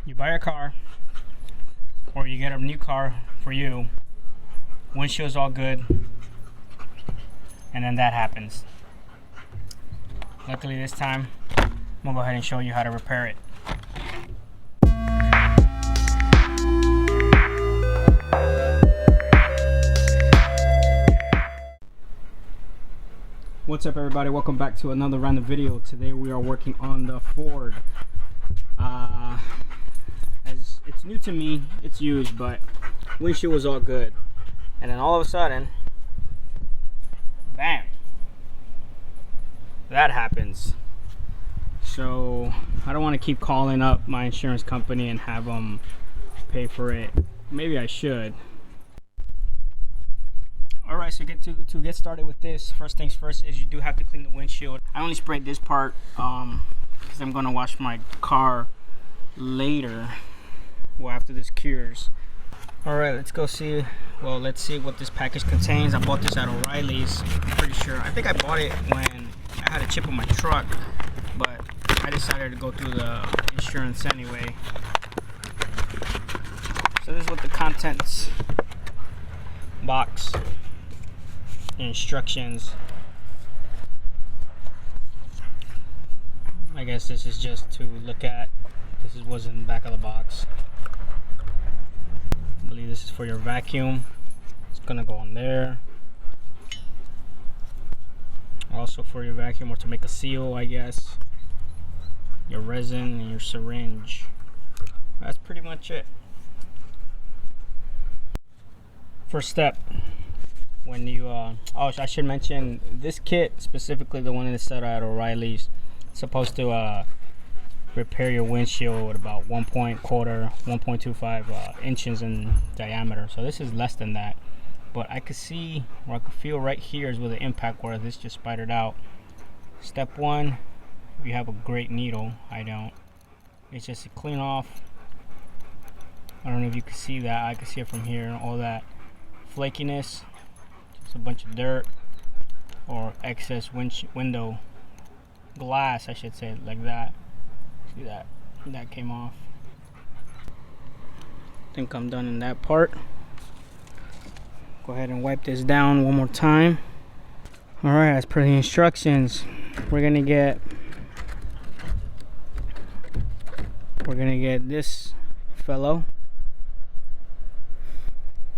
You buy a car, or you get a new car for you, windshield's all good, and then that happens. Luckily this time, I'm gonna go ahead and show you how to repair it. What's up everybody, welcome back to another random video. Today we are working on the Ford. As it's new to me, it's used, but windshield was all good. And then all of a sudden, bam, that happens. So I don't want to keep calling up my insurance company and have them pay for it. Maybe I should. Alright, so to get started with this, first things first is you do have to clean the windshield. I only sprayed this part because I'm going to wash my car later, well, after this cures. Alright, let's go see, well, let's see what this package contains. I bought this at O'Reilly's, I'm pretty sure. I think I bought it when I had a chip on my truck, but I decided to go through the insurance anyway. So this is what the contents box, instructions. I guess this is just to look at. This is what's in the back of the box. I believe this is for your vacuum. It's gonna go on there. Also for your vacuum, or to make a seal, I guess. Your resin and your syringe. That's pretty much it. First step, when you oh, I should mention this kit, specifically the one that's at O'Reilly's, supposed to repair your windshield at about 1.25 inches in diameter. So this is less than that, but I could see, or I could feel right here is where the impact was. This just spidered out. Step one, if you have a great needle, I don't, it's just to clean off. I don't know if you can see that. I can see it from here. All that flakiness, just a bunch of dirt or excess window glass, I should say, like that. See that? That came off. I think I'm done in that part. Go ahead and wipe this down one more time. Alright, as per the instructions, we're gonna get this fellow.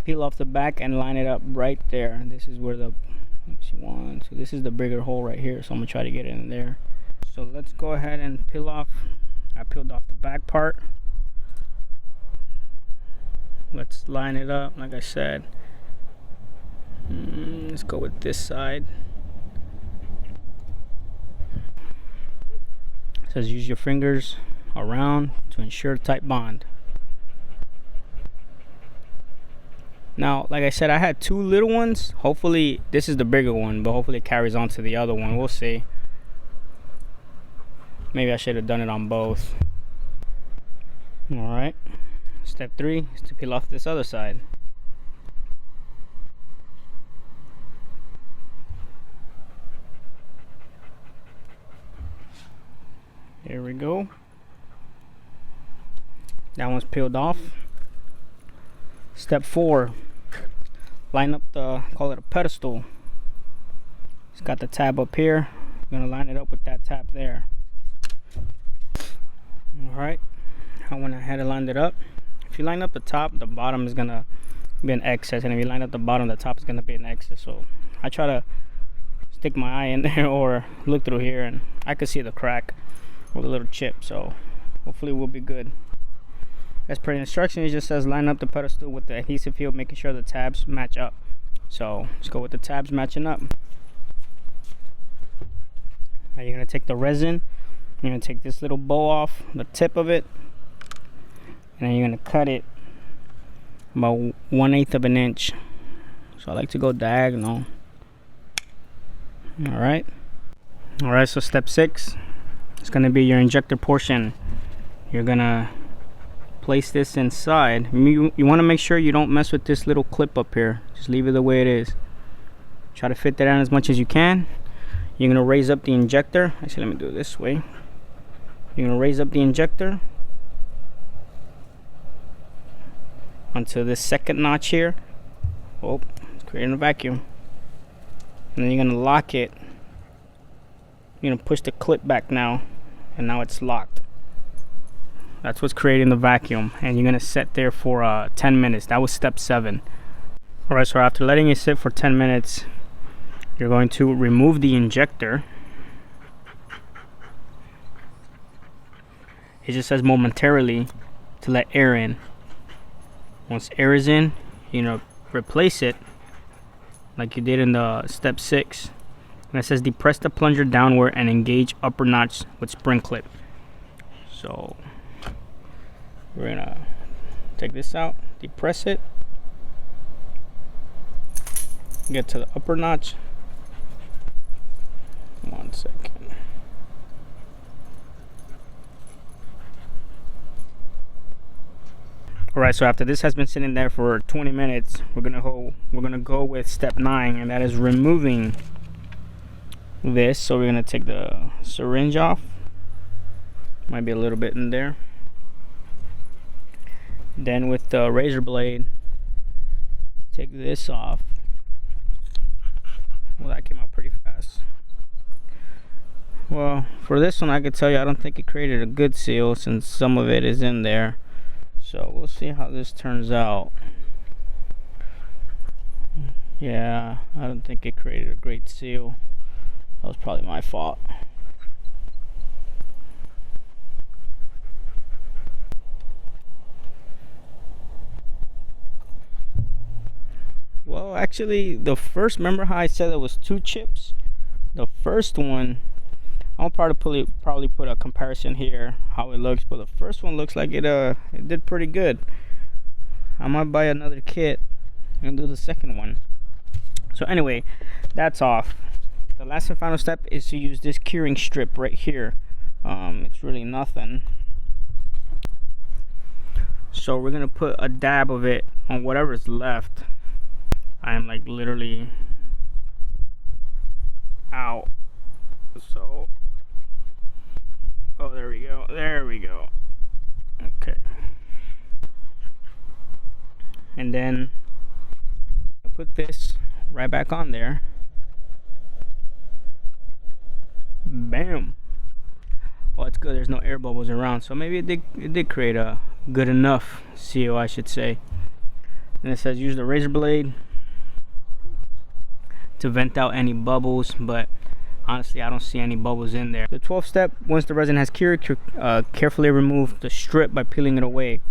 Peel off the back and line it up right there. This is where the, let me see, one, two, this is the bigger hole right here, so I'm gonna try to get it in there. So let's go ahead and peel off. I peeled off the back part. Let's line it up like I said. Let's go with this side. It says use your fingers around to ensure tight bond. Now, like I said, I had two little ones. Hopefully this is the bigger one, but hopefully it carries on to the other one. We'll see. Maybe I should have done it on both. Alright, step 3 is to peel off this other side. There we go. That one's peeled off. Step 4, line up the, call it a pedestal. It's got the tab up here. I'm gonna line it up with that tab there. Alright, I went ahead and lined it up. If you line up the top, the bottom is gonna be an excess, and if you line up the bottom, the top is gonna be an excess. So I try to stick my eye in there or look through here, and I could see the crack with a little chip, so hopefully we'll be good. As per the instructions, it just says line up the pedestal with the adhesive heel, making sure the tabs match up. So let's go with the tabs matching up. Now you're gonna take the resin, you're gonna take this little bow off the tip of it, and then you're gonna cut it about 1/8 of an inch. So I like to go diagonal. Alright, so step 6 is gonna be your injector portion. You're gonna place this inside. You want to make sure you don't mess with this little clip up here. Just leave it the way it is. Try to fit that on as much as you can. You're gonna raise up the injector. Actually, let me do it this way. You're gonna raise up the injector onto this second notch here. Oh, it's creating a vacuum. And then you're gonna lock it. You're gonna push the clip back now, and now it's locked. That's what's creating the vacuum, and you're gonna set there for 10 minutes. That was step 7. Alright, so after letting it sit for 10 minutes, you're going to remove the injector. It just says momentarily to let air in. Once air is in, you know, replace it like you did in the step 6. And it says depress the plunger downward and engage upper notch with spring clip. So we're gonna take this out, depress it, get to the upper notch. 1 second. Alright, so after this has been sitting there for 20 minutes, we're gonna go with step 9, and that is removing this. So we're gonna take the syringe off. Might be a little bit in there. Then with the razor blade, take this off. Well, that came out pretty fast. Well, for this one, I could tell you I don't think it created a good seal since some of it is in there. So we'll see how this turns out. Yeah, I don't think it created a great seal. That was probably my fault. Well, actually, the first, remember how I said it was 2 chips? The first one, I'll probably put a comparison here how it looks, but the first one looks like it did pretty good. I might buy another kit and do the second one. So anyway, that's off. The last and final step is to use this curing strip right here. It's really nothing. So we're gonna put a dab of it on whatever's left. I am like literally out. So, oh, there we go. There we go. Okay. And then I put this right back on there. Bam. Well, it's good. There's no air bubbles around, so maybe it did create a good enough seal, I should say. And it says use the razor blade to vent out any bubbles, but honestly I don't see any bubbles in there. The 12th step, once the resin has cured, carefully remove the strip by peeling it away.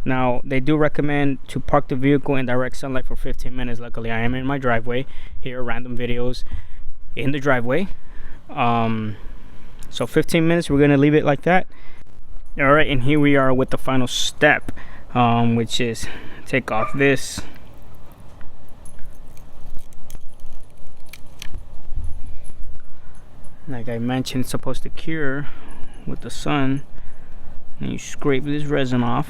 Now they do recommend to park the vehicle in direct sunlight for 15 minutes. Luckily I am in my driveway here, random videos in the driveway. So 15 minutes, we're gonna leave it like that. All right, and here we are with the final step, which is take off this. Like I mentioned, it's supposed to cure with the sun, and you scrape this resin off.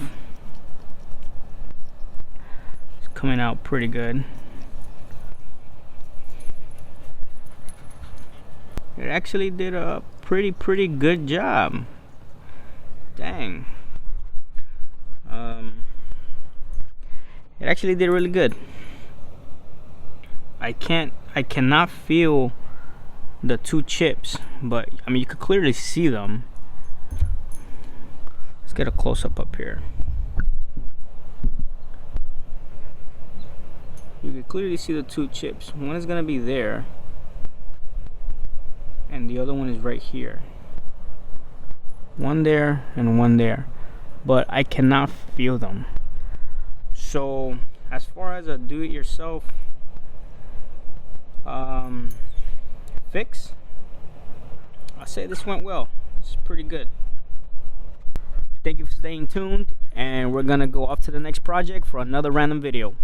It's coming out pretty good. It actually did a pretty good job. Dang. It actually did really good. I cannot feel the 2 chips, but I mean you could clearly see them. Let's get a close-up up here. You can clearly see the 2 chips. One is gonna be there, and the other one is right here. One there and one there, but I cannot feel them. So as far as a do-it-yourself fix, I say this went well. It's pretty good. Thank you for staying tuned, and we're gonna go off to the next project for another random video.